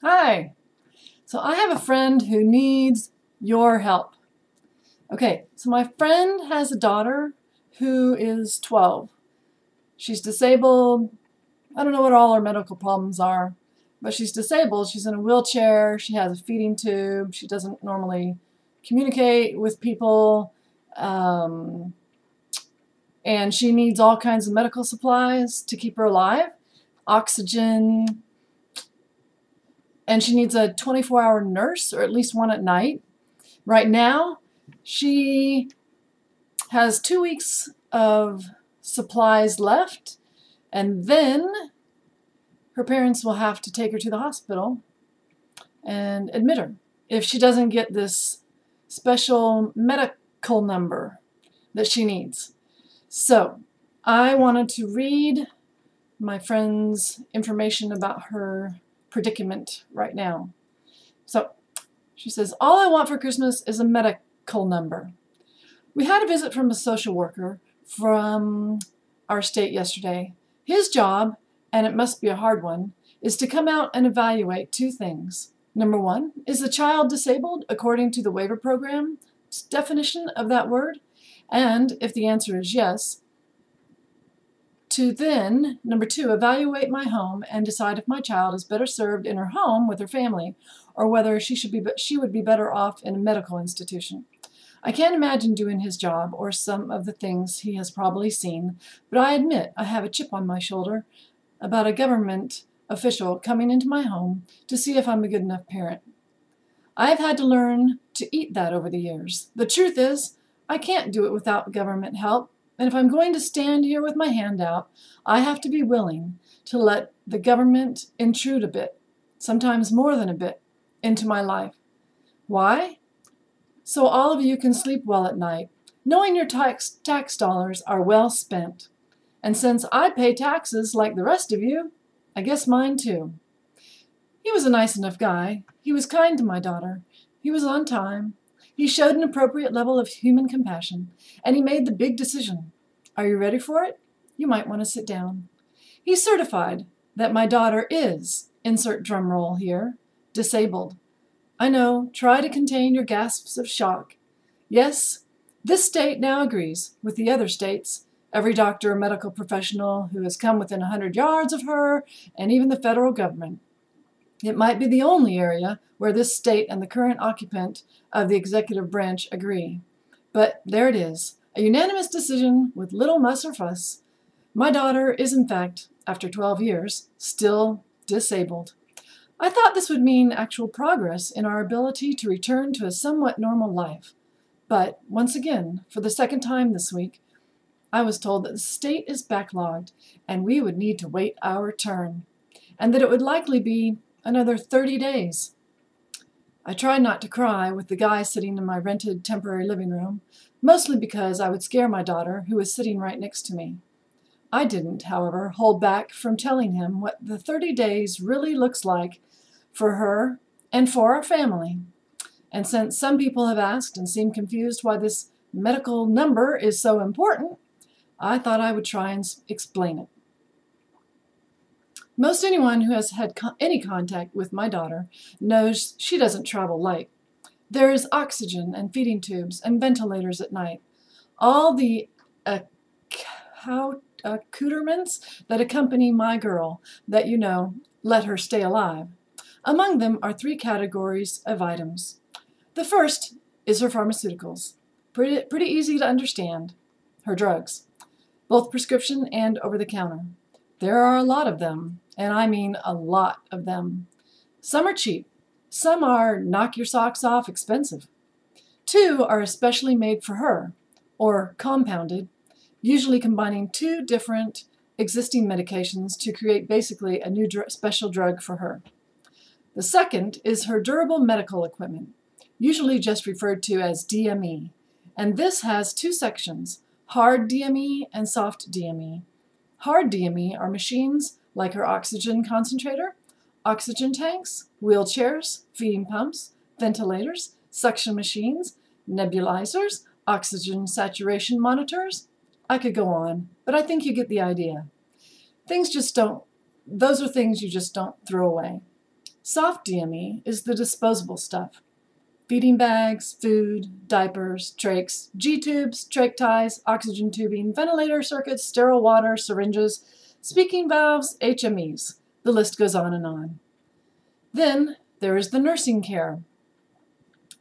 Hi. So I have a friend who needs your help. Okay, so my friend has a daughter who is 12. She's disabled. I don't know what all her medical problems are, but she's disabled. She's in a wheelchair. She has a feeding tube. She doesn't normally communicate with people. Um, and she needs all kinds of medical supplies to keep her alive. Oxygen, and she needs a 24-hour nurse, or at least one at night. Right now, she has 2 weeks of supplies left, and then her parents will have to take her to the hospital and admit her if she doesn't get this special medical number that she needs. So I wanted to read my friend's information about her predicament right now. So she says, all I want for Christmas is a medical number. We had a visit from a social worker from our state yesterday. His job, and it must be a hard one, is to come out and evaluate two things. Number one, is the child disabled according to the waiver program's definition of that word? And if the answer is yes, to then, number two, evaluate my home and decide if my child is better served in her home with her family or whether she would be better off in a medical institution. I can't imagine doing his job or some of the things he has probably seen, but I admit I have a chip on my shoulder about a government official coming into my home to see if I'm a good enough parent. I've had to learn to eat that over the years. The truth is, I can't do it without government help. And if I'm going to stand here with my hand out, I have to be willing to let the government intrude a bit, sometimes more than a bit, into my life. Why? So all of you can sleep well at night, knowing your tax dollars are well spent. And since I pay taxes like the rest of you, I guess mine too. He was a nice enough guy. He was kind to my daughter. He was on time. He showed an appropriate level of human compassion, and he made the big decision. Are you ready for it? You might want to sit down. He certified that my daughter is, insert drum roll here, disabled. I know, try to contain your gasps of shock. Yes, this state now agrees with the other states, every doctor or medical professional who has come within 100 yards of her, and even the federal government. It might be the only area where this state and the current occupant of the executive branch agree. But there it is, a unanimous decision with little muss or fuss. My daughter is, in fact, after 12 years, still disabled. I thought this would mean actual progress in our ability to return to a somewhat normal life. But, once again, for the second time this week, I was told that the state is backlogged and we would need to wait our turn, and that it would likely be another 30 days. I tried not to cry with the guy sitting in my rented temporary living room, mostly because I would scare my daughter, who was sitting right next to me. I didn't, however, hold back from telling him what the 30 days really looks like for her and for our family. And since some people have asked and seem confused why this medical number is so important, I thought I would try and explain it. Most anyone who has had any contact with my daughter knows she doesn't travel light. There is oxygen and feeding tubes and ventilators at night. All the accoutrements that accompany my girl that let her stay alive. Among them are 3 categories of items. The first is her pharmaceuticals. Pretty easy to understand. Her drugs, both prescription and over-the-counter. There are a lot of them, and I mean a lot of them. Some are cheap. Some are knock-your-socks-off expensive. 2 are especially made for her, or compounded, usually combining 2 different existing medications to create basically a new special drug for her. The second is her durable medical equipment, usually just referred to as DME, and this has 2 sections, hard DME and soft DME. Hard DME are machines like her oxygen concentrator, oxygen tanks, wheelchairs, feeding pumps, ventilators, suction machines, nebulizers, oxygen saturation monitors. I could go on, but I think you get the idea. Those are things you just don't throw away. Soft DME is the disposable stuff. Feeding bags, food, diapers, trachs, G-tubes, trach ties, oxygen tubing, ventilator circuits, sterile water, syringes, speaking valves, HMEs. The list goes on and on. Then there is the nursing care.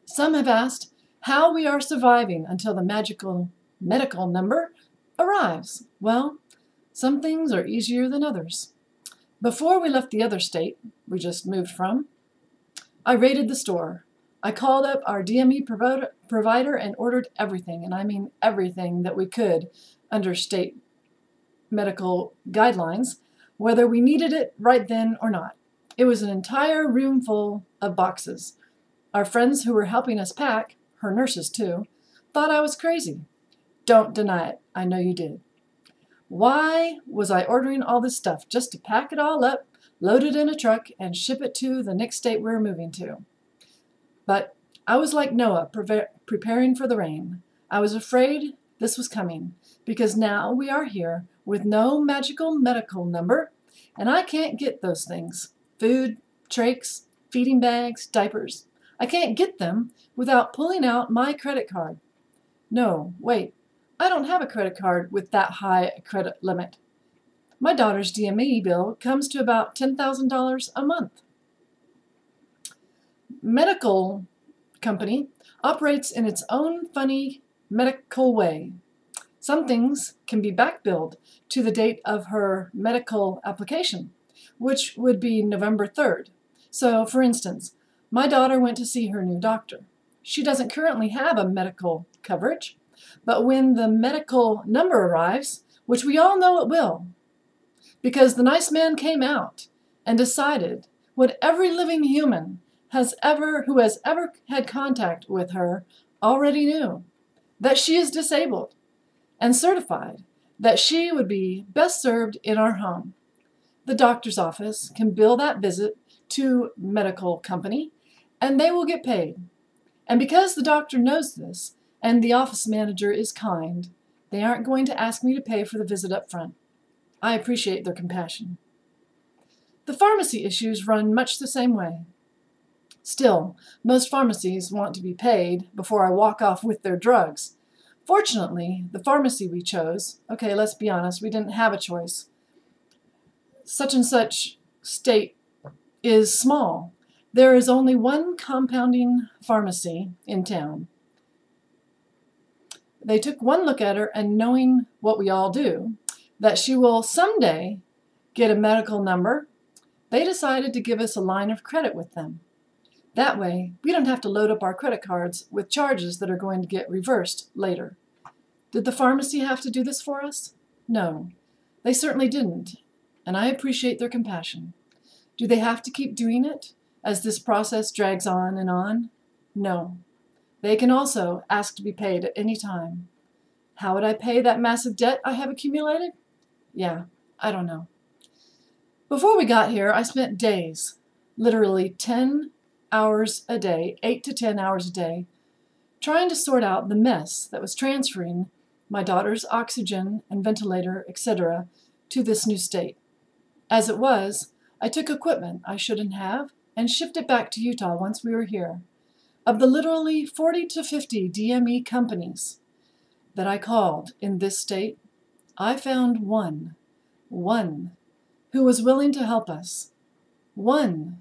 Some have asked how we are surviving until the magical medical number arrives. Well, some things are easier than others. Before we left the other state we just moved from, I raided the store. I called up our DME provider and ordered everything, and I mean everything that we could under state medical guidelines, whether we needed it right then or not. It was an entire room full of boxes. Our friends who were helping us pack, her nurses too, thought I was crazy. Don't deny it. I know you did. Why was I ordering all this stuff? Just to pack it all up, load it in a truck, and ship it to the next state we were moving to. But I was like Noah, preparing for the rain. I was afraid this was coming, because now we are here with no magical medical number, and I can't get those things. Food, trachs, feeding bags, diapers. I can't get them without pulling out my credit card. No, wait, I don't have a credit card with that high a credit limit. My daughter's DME bill comes to about $10,000 a month. Medical company operates in its own funny medical way. Some things can be back-billed to the date of her medical application, which would be November 3rd. So, for instance, my daughter went to see her new doctor. She doesn't currently have a medical coverage, but when the medical number arrives, which we all know it will, because the nice man came out and decided what every living human who has ever had contact with her already knew, that she is disabled, and certified that she would be best served in our home. The doctor's office can bill that visit to medical company, and they will get paid. And because the doctor knows this, and the office manager is kind, they aren't going to ask me to pay for the visit up front. I appreciate their compassion. The pharmacy issues run much the same way. Still, most pharmacies want to be paid before I walk off with their drugs. Fortunately, the pharmacy we chose, okay, let's be honest, we didn't have a choice. Such and such state is small. There is only one compounding pharmacy in town. They took one look at her, and knowing what we all do, that she will someday get a medical number, they decided to give us a line of credit with them. That way, we don't have to load up our credit cards with charges that are going to get reversed later. Did the pharmacy have to do this for us? No, they certainly didn't, and I appreciate their compassion. Do they have to keep doing it as this process drags on and on? No. They can also ask to be paid at any time. How would I pay that massive debt I have accumulated? Yeah, I don't know. Before we got here, I spent days, literally 10 hours a day, 8 to 10 hours a day, trying to sort out the mess that was transferring my daughter's oxygen and ventilator, etc., to this new state. As it was, I took equipment I shouldn't have and shipped it back to Utah once we were here. Of the literally 40 to 50 DME companies that I called in this state, I found one who was willing to help us. One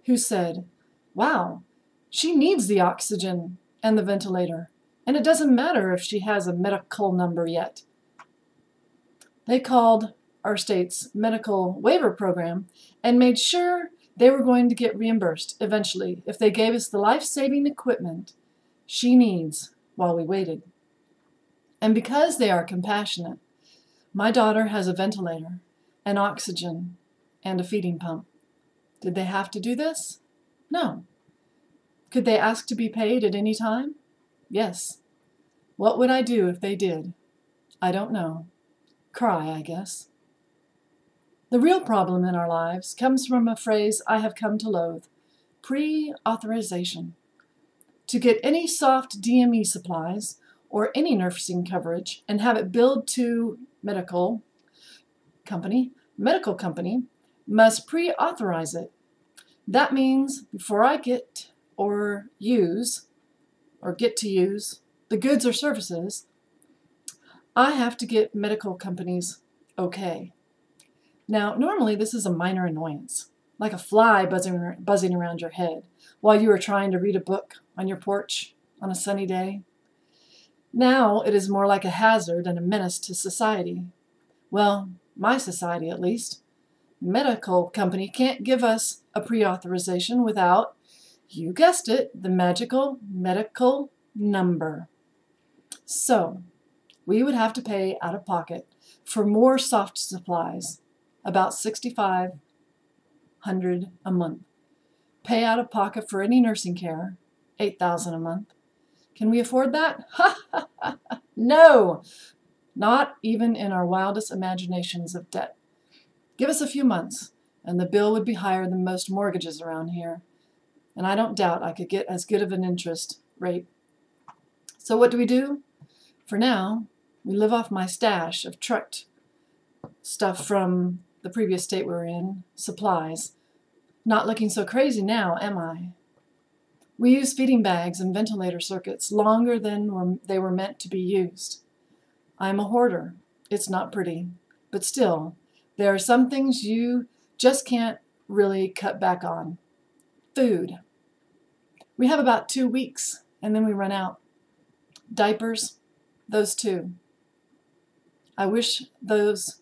who said, wow, she needs the oxygen and the ventilator, and it doesn't matter if she has a medical number yet. They called our state's medical waiver program and made sure they were going to get reimbursed eventually if they gave us the life-saving equipment she needs while we waited. And because they are compassionate, my daughter has a ventilator, an oxygen, and a feeding pump. Did they have to do this? No. Could they ask to be paid at any time? Yes. What would I do if they did? I don't know. Cry, I guess. The real problem in our lives comes from a phrase I have come to loathe: pre-authorization. To get any soft DME supplies or any nursing coverage and have it billed to medical company must pre-authorize it. That means before I get to use the goods or services, I have to get medical companies okay. Now, normally this is a minor annoyance, like a fly buzzing around your head while you are trying to read a book on your porch on a sunny day. Now it is more like a hazard and a menace to society. Well, my society at least. Medical company can't give us a pre-authorization without, you guessed it, the magical medical number. So, we would have to pay out of pocket for more soft supplies, about $6,500 a month. Pay out of pocket for any nursing care, $8,000 a month. Can we afford that? No, not even in our wildest imaginations of debt. Give us a few months, and the bill would be higher than most mortgages around here. And I don't doubt I could get as good of an interest rate. So what do? For now, we live off my stash of trucked stuff from the previous state we're in, supplies. Not looking so crazy now, am I? We use feeding bags and ventilator circuits longer than they were meant to be used. I'm a hoarder. It's not pretty. But still, there are some things you just can't really cut back on. Food. We have about 2 weeks, and then we run out. Diapers, those too. I wish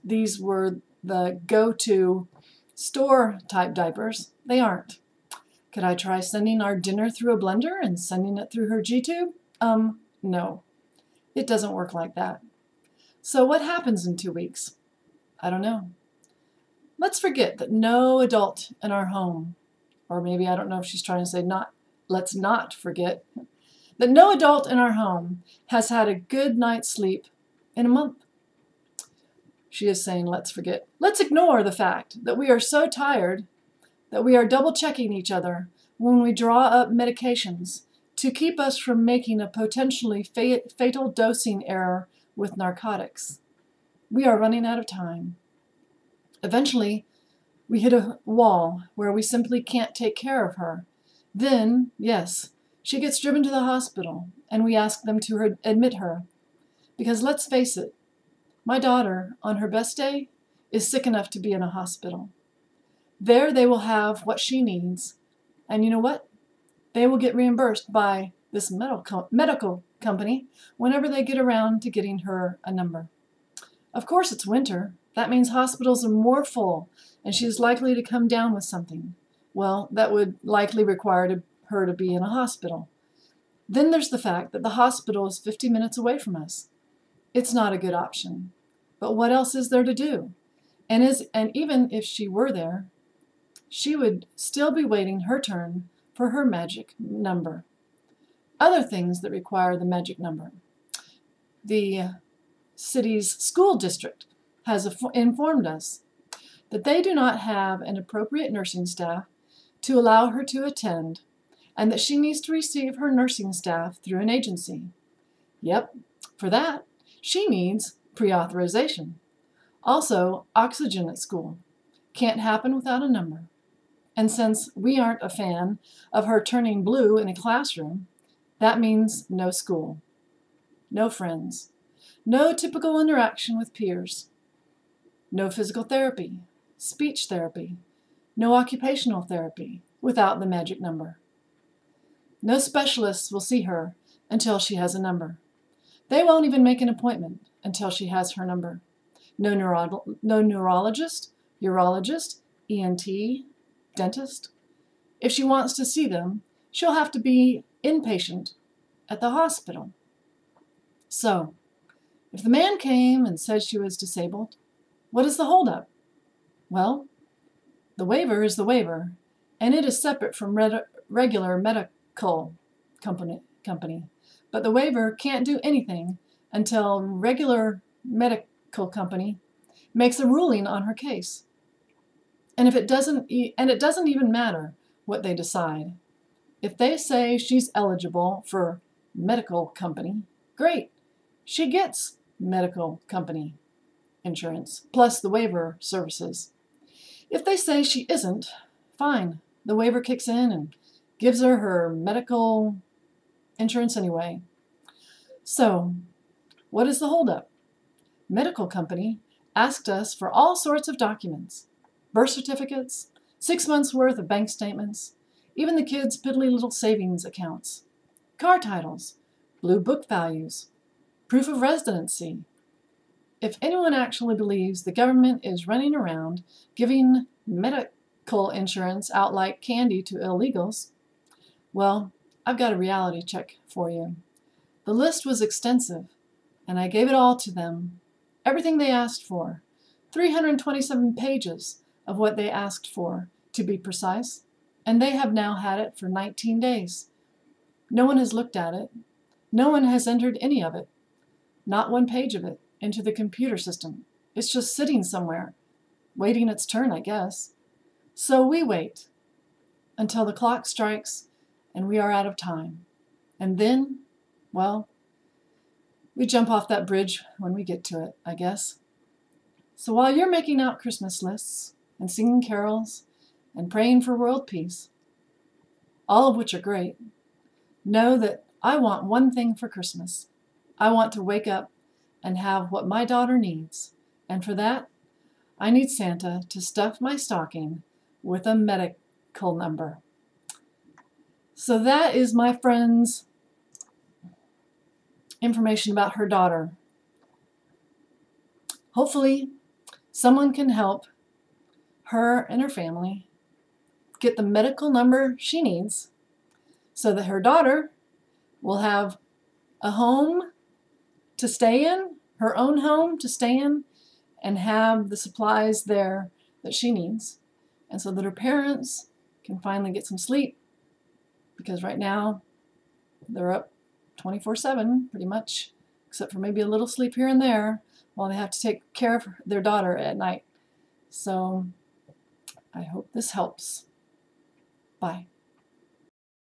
these were the go-to store type diapers. They aren't. Could I try sending our dinner through a blender and sending it through her G-tube? No. It doesn't work like that. So what happens in 2 weeks? I don't know. Let's forget that no adult in our home, or maybe I don't know if she's trying to say let's not forget, that no adult in our home has had a good night's sleep in a month. She is saying let's forget. Let's ignore the fact that we are so tired that we are double-checking each other when we draw up medications to keep us from making a potentially fatal dosing error with narcotics. We are running out of time. Eventually, we hit a wall where we simply can't take care of her. Then, yes, she gets driven to the hospital, and we ask them to admit her. Because let's face it, my daughter, on her best day, is sick enough to be in a hospital. There they will have what she needs, and you know what? They will get reimbursed by this medical company whenever they get around to getting her a number. Of course it's winter. That means hospitals are more full, and she is likely to come down with something. Well, that would likely require her to be in a hospital. Then there's the fact that the hospital is 50 minutes away from us. It's not a good option. But what else is there to do? And even if she were there, she would still be waiting her turn for her magic number. Other things that require the magic number. The city's school district has informed us that they do not have an appropriate nursing staff to allow her to attend, and that she needs to receive her nursing staff through an agency. Yep, for that, she needs pre-authorization. Also, oxygen at school. Can't happen without a number. And since we aren't a fan of her turning blue in a classroom, that means no school, no friends, no typical interaction with peers, no physical therapy, speech therapy, no occupational therapy without the magic number. No specialists will see her until she has a number. They won't even make an appointment until she has her number. No neurologist, urologist, ENT, dentist. If she wants to see them, she'll have to be inpatient at the hospital. So, if the man came and said she was disabled, what is the holdup? Well, the waiver is the waiver, and it is separate from regular medical company. But the waiver can't do anything until regular medical company makes a ruling on her case. And it doesn't even matter what they decide. If they say she's eligible for medical company, great. She gets medical company insurance, plus the waiver services. If they say she isn't, fine. the waiver kicks in and gives her her medical insurance anyway. So, what is the holdup? Medical company asked us for all sorts of documents. Birth certificates, 6 months worth of bank statements, even the kids' piddly little savings accounts, car titles, blue book values, proof of residency. If anyone actually believes the government is running around giving medical insurance out like candy to illegals, well, I've got a reality check for you. The list was extensive, and I gave it all to them. Everything they asked for. 327 pages of what they asked for, to be precise. And they have now had it for 19 days. No one has looked at it. No one has entered any of it. Not one page of it into the computer system. It's just sitting somewhere, waiting its turn, I guess. So we wait until the clock strikes and we are out of time. And then, well, we jump off that bridge when we get to it, I guess. So while you're making out Christmas lists and singing carols and praying for world peace, all of which are great, know that I want one thing for Christmas. I want to wake up and have what my daughter needs. And for that, I need Santa to stuff my stocking with a medical number. So that is my friend's information about her daughter. Hopefully, someone can help her and her family get the medical number she needs so that her daughter will have a home to stay in, her own home to stay in, and have the supplies there that she needs. And so that her parents can finally get some sleep, because right now they're up 24/7 pretty much, except for maybe a little sleep here and there while they have to take care of their daughter at night. So I hope this helps. Bye.